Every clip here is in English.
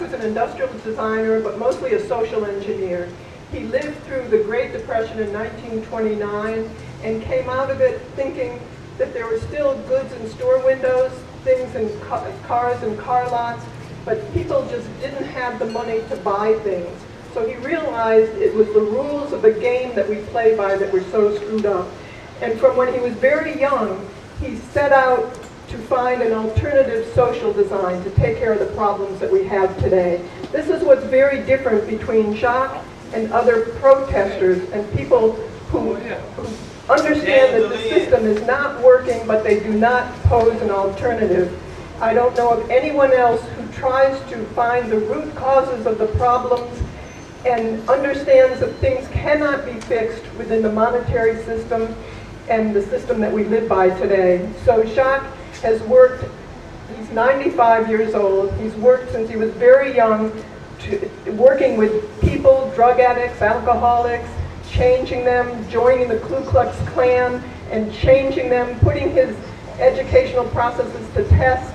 Jacque was an industrial designer, but mostly a social engineer. He lived through the Great Depression in 1929 and came out of it thinking that there were still goods in store windows, things in cars and car lots, but people just didn't have the money to buy things. So he realized it was the rules of the game that we play by that were so screwed up. And from when he was very young, he set out to find an alternative social design to take care of the problems that we have today. This is what's very different between Jacque and other protesters and people who understand that the system is not working, but they do not pose an alternative. I don't know of anyone else who tries to find the root causes of the problems and understands that things cannot be fixed within the monetary system and the system that we live by today. So Jacque has worked, he's 95 years old, he's worked since he was very young, working with people, drug addicts, alcoholics, changing them, joining the Ku Klux Klan, and changing them, putting his educational processes to test,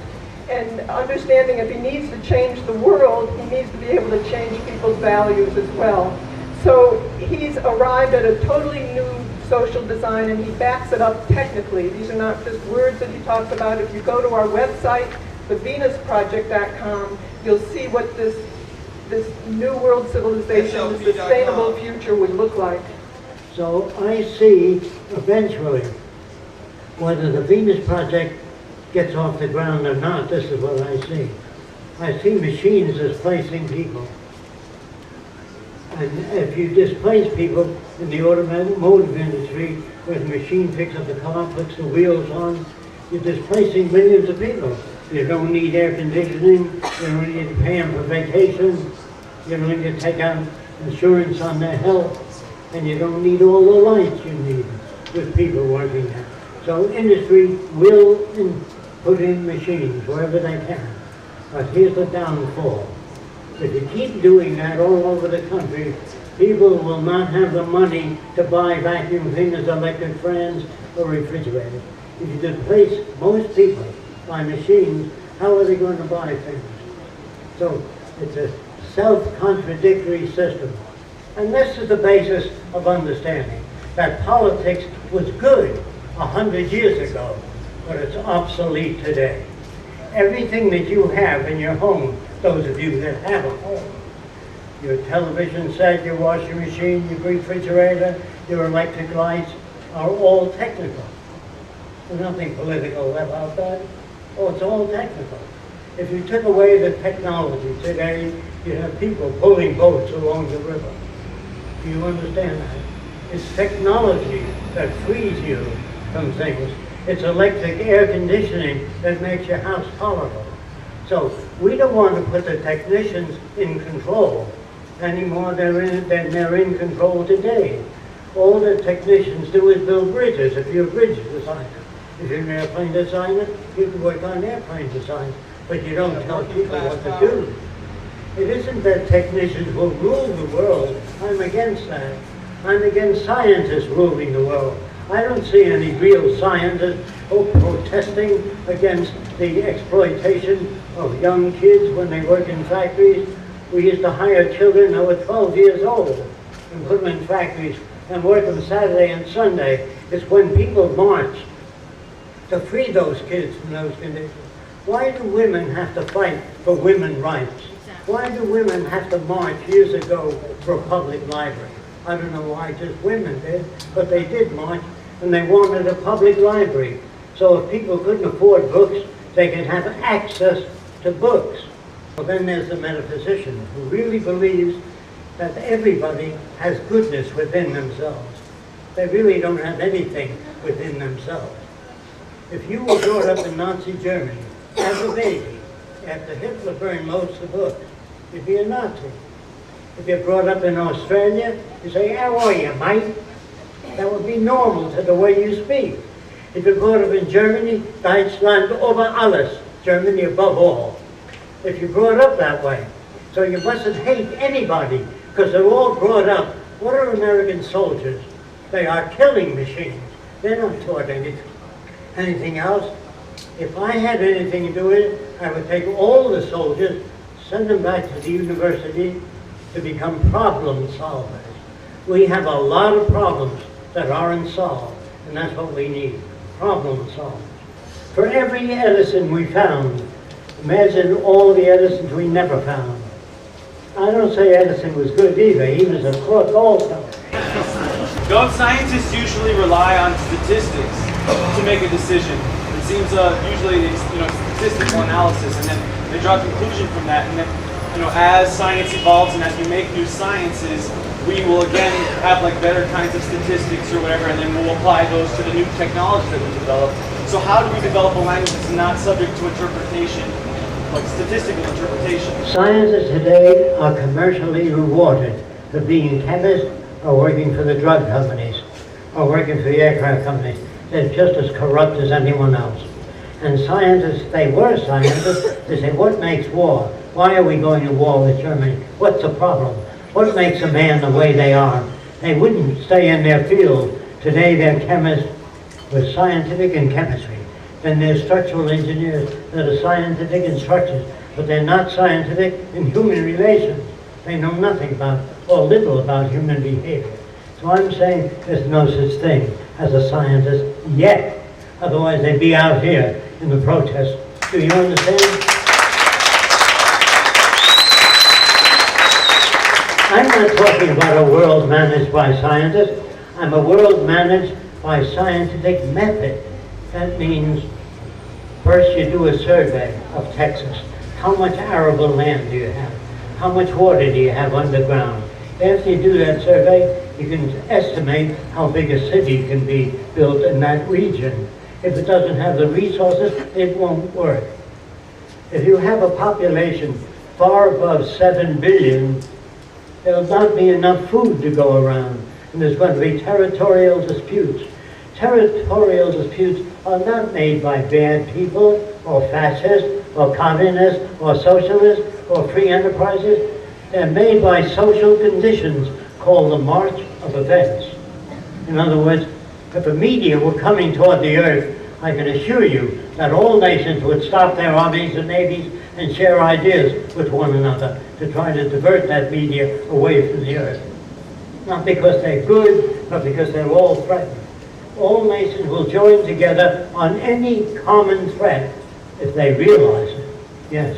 and understanding if he needs to change the world, he needs to be able to change people's values as well. So he's arrived at a totally new social design, and he backs it up technically. These are not just words that he talks about. If you go to our website, thevenusproject.com, you'll see what this new world civilization, this sustainable future would look like. So I see eventually, whether the Venus Project gets off the ground or not, this is what I see. I see machines displacing people. And if you displace people in the automotive industry, where the machine picks up the car, puts the wheels on, you're displacing millions of people. You don't need air conditioning, you don't need to pay them for vacation, you don't need to take out insurance on their health, and you don't need all the lights you need with people working there. So industry will put in machines wherever they can. But here's the downfall. If you keep doing that all over the country, people will not have the money to buy vacuum cleaners, electric fans, or refrigerators. If you displace most people by machines, how are they going to buy things? So it's a self-contradictory system. And this is the basis of understanding that politics was good 100 years ago, but it's obsolete today. Everything that you have in your home, those of you that have a home, your television set, your washing machine, your refrigerator, your electric lights, are all technical. There's nothing political about that. Oh, it's all technical. If you took away the technology today, you'd have people pulling boats along the river. Do you understand that? It's technology that frees you from things. It's electric air conditioning that makes your house tolerable. So we don't want to put the technicians in control any more than they're in control today. All the technicians do is build bridges. If you're a bridge designer, if you're an airplane designer, you can work on airplane design, but you don't tell people what to do. It isn't that technicians will rule the world. I'm against that. I'm against scientists ruling the world. I don't see any real scientists protesting against the exploitation of young kids when they work in factories. We used to hire children that were 12 years old and put them in factories and work them Saturday and Sunday. It's when people marched to free those kids from those conditions. Why do women have to fight for women's rights? Why do women have to march years ago for a public library? I don't know why just women did, but they did march, and they wanted a public library. So if people couldn't afford books, they could have access to books. Well, then there's the metaphysician who really believes that everybody has goodness within themselves. They really don't have anything within themselves. If you were brought up in Nazi Germany as a baby, after Hitler burned most of the books, you'd be a Nazi. If you're brought up in Australia, you say, "How are you, mate?" That would be normal to the way you speak. If you're brought up in Germany, Deutschland über alles, Germany above all. If you're brought up that way. So you mustn't hate anybody, because they're all brought up. What are American soldiers? They are killing machines. They're not taught anything else. If I had anything to do with it, I would take all the soldiers, Send them back to the university to become problem solvers. We have a lot of problems that aren't solved, and that's what we need, problem solvers. For every Edison we found, imagine all the Edisons we never found. I don't say Edison was good either, he was a crook also. Don't scientists usually rely on statistics to make a decision? It seems usually it's statistical analysis, and then they draw a conclusion from that. And then, as science evolves and as we make new sciences, we will again have like better kinds of statistics or whatever, and then we'll apply those to the new technology that we develop. So how do we develop a language that's not subject to interpretation, like statistical interpretation? Scientists today are commercially rewarded for being chemists or working for the drug companies or working for the aircraft companies. They're just as corrupt as anyone else. And scientists, if they were scientists, they say, what makes war? Why are we going to war with Germany? What's the problem? What makes a man the way they are? They wouldn't stay in their field. Today they're chemists with scientific and chemistry. Then there's structural engineers that are scientific in structures, but they're not scientific in human relations. They know nothing about, or little about human behavior. So I'm saying there's no such thing as a scientist yet. Otherwise they'd be out here in the protest. Do you understand? I'm not talking about a world managed by scientists. I'm a world managed by scientific method. That means first you do a survey of Texas. How much arable land do you have? How much water do you have underground? After you do that survey, you can estimate how big a city can be built in that region. If it doesn't have the resources, it won't work. If you have a population far above 7 billion, there will not be enough food to go around. And there's going to be territorial disputes. Territorial disputes are not made by bad people, or fascists, or communists, or socialists, or free enterprises. They're made by social conditions called the march of events. In other words, if the media were coming toward the earth, I can assure you that all nations would stop their armies and navies and share ideas with one another to try to divert that media away from the earth. Not because they're good, but because they're all threatened. All nations will join together on any common threat if they realize it. Yes.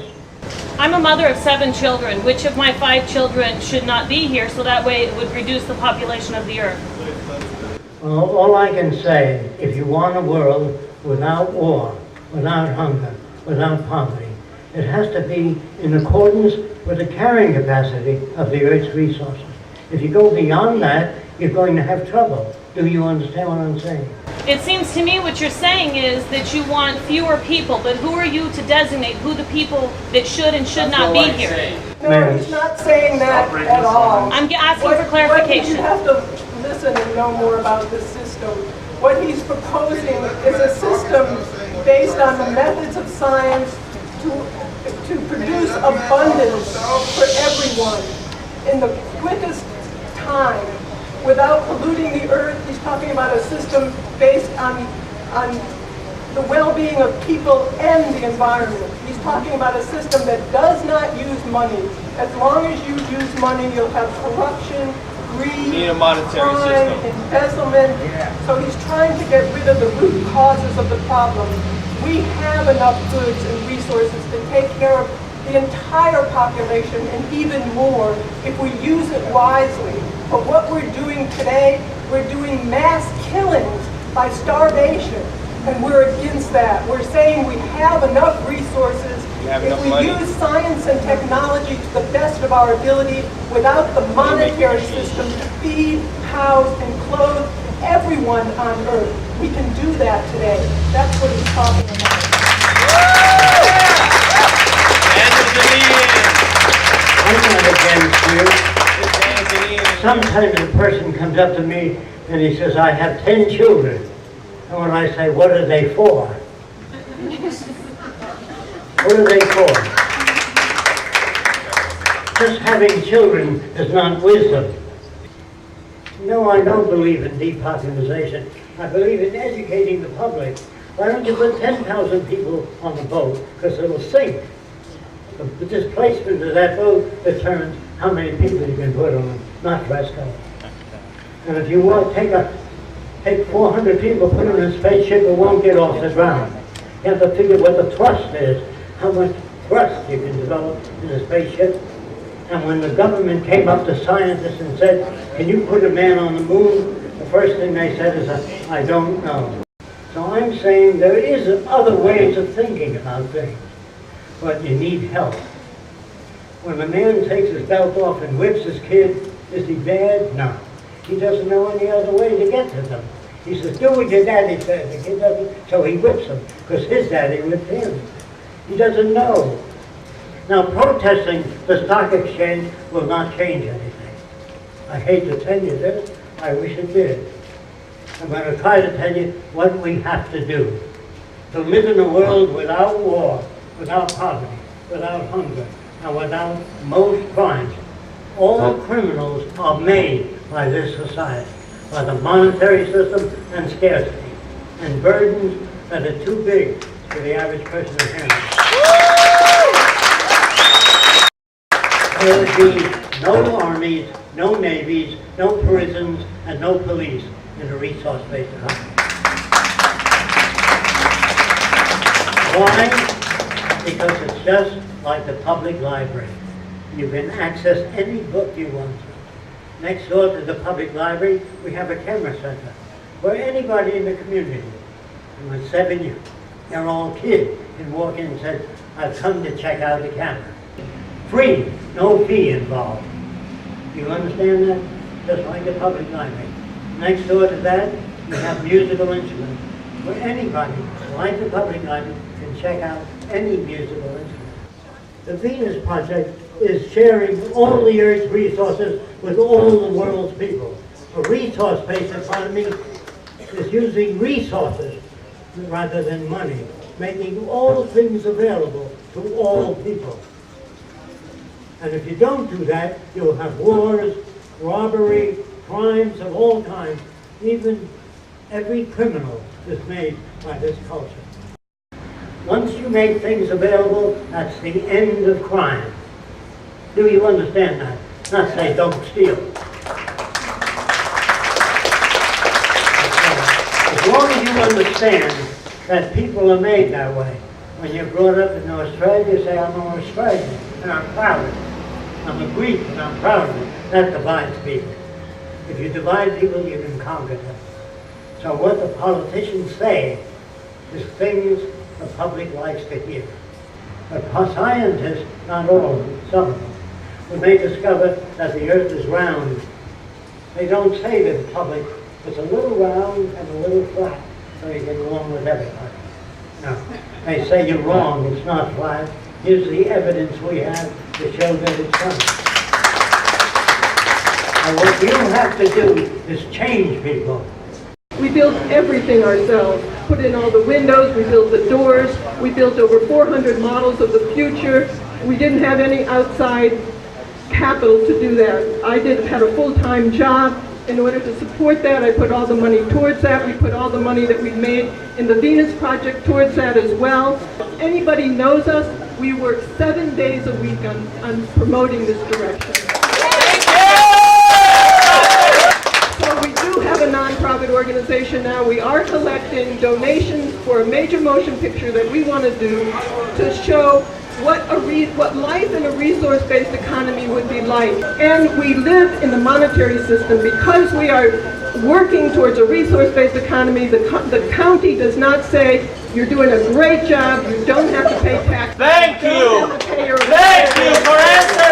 I'm a mother of 7 children. Which of my 5 children should not be here so that way it would reduce the population of the earth? Well, all I can say, if you want a world without war, without hunger, without poverty, it has to be in accordance with the carrying capacity of the Earth's resources. If you go beyond that, you're going to have trouble. Do you understand what I'm saying? It seems to me what you're saying is that you want fewer people, but who are you to designate who the people that should and should not be here? No, he's not saying that at all. I'm asking for clarification. You have to listen and know more about this system. What he's proposing is a system based on the methods of science to produce abundance for everyone in the quickest time without polluting the earth. He's talking about a system based on the well-being of people and the environment. He's talking about a system that does not use money. As long as you use money, you'll have corruption, greed, need a monetary crime, system. embezzlement. So he's trying to get rid of the root causes of the problem. We have enough goods and resources to take care of the entire population and even more if we use it wisely. But what we're doing today, we're doing mass killings by starvation, and we're against that. We're saying we have enough resources if we use science and technology to the best of our ability without the monetary system to feed, house, and clothe everyone on Earth. We can do that today. That's what he's talking about. I'm not against you. Sometimes a person comes up to me and he says, I have 10 children. And when I say, what are they for? What are they for? Just having children is not wisdom. No, I don't believe in depopulation. I believe in educating the public. Why don't you put 10,000 people on the boat? Because it'll sink. The displacement of that boat determines how many people you can put on, not Fresco. And if you want to take 400 people, put them in a spaceship, it won't get off the ground. You have to figure what the thrust is, how much thrust you can develop in a spaceship. And when the government came up to scientists and said, can you put a man on the moon? The first thing they said is, I don't know. So I'm saying there is other ways of thinking about things, but you need help. When a man takes his belt off and whips his kid, is he bad? No. He doesn't know any other way to get to them. He says, do what your daddy says. The kid doesn't, so he whips him, because his daddy whipped him. He doesn't know. Now, protesting the stock exchange will not change anything. I hate to tell you this. I wish it did. I'm going to try to tell you what we have to do to live in a world without war, without poverty, without hunger, and without most crimes. All criminals are made by this society, by the monetary system and scarcity, and burdens that are too big for the average person to handle. There would be no armies, no navies, no prisons, and no police in a resource-based economy. Why? Because it's just like the public library. You can access any book you want to. Next door to the public library, we have a camera center where anybody in the community, and with 7 years, they're all kids, can walk in and say, I've come to check out the camera. Free, no fee involved. You understand that? Just like the public library. Next door to that, you have musical instruments, where anybody, like the public library, can check out any musical instrument. The Venus Project is sharing all the Earth's resources with all the world's people. A resource-based economy is using resources rather than money, making all things available to all people. And if you don't do that, you'll have wars, robbery, crimes of all kinds. Even every criminal is made by this culture. Once you make things available, that's the end of crime. Do you understand that? Not say don't steal. As long as you understand that people are made that way. When you're brought up in Australia, you say, I'm an Australian, and I'm proud of it. I'm a Greek, and I'm proud of it. That divides people. If you divide people, you can conquer them. So what the politicians say is things the public likes to hear. But scientists, not all of them, some of them, when they discover that the earth is round, they don't say to the public, it's a little round and a little flat, so you get along with everybody. No, they say you're wrong, it's not flat. Here's the evidence we have to show that it's round. And what you have to do is change people. We built everything ourselves, put in all the windows, we built the doors, we built over 400 models of the future. We didn't have any outside capital to do that. I had a full-time job. In order to support that, I put all the money towards that. We put all the money that we made in the Venus Project towards that as well. If anybody knows us, we work 7 days a week on promoting this direction. So we do have a nonprofit organization now. We are collecting donations for a major motion picture that we want to do to show what life in a resource-based economy would be like. And we live in the monetary system because we are working towards a resource-based economy. The county does not say, you're doing a great job, you don't have to pay taxes. Thank you. Thank you for answering.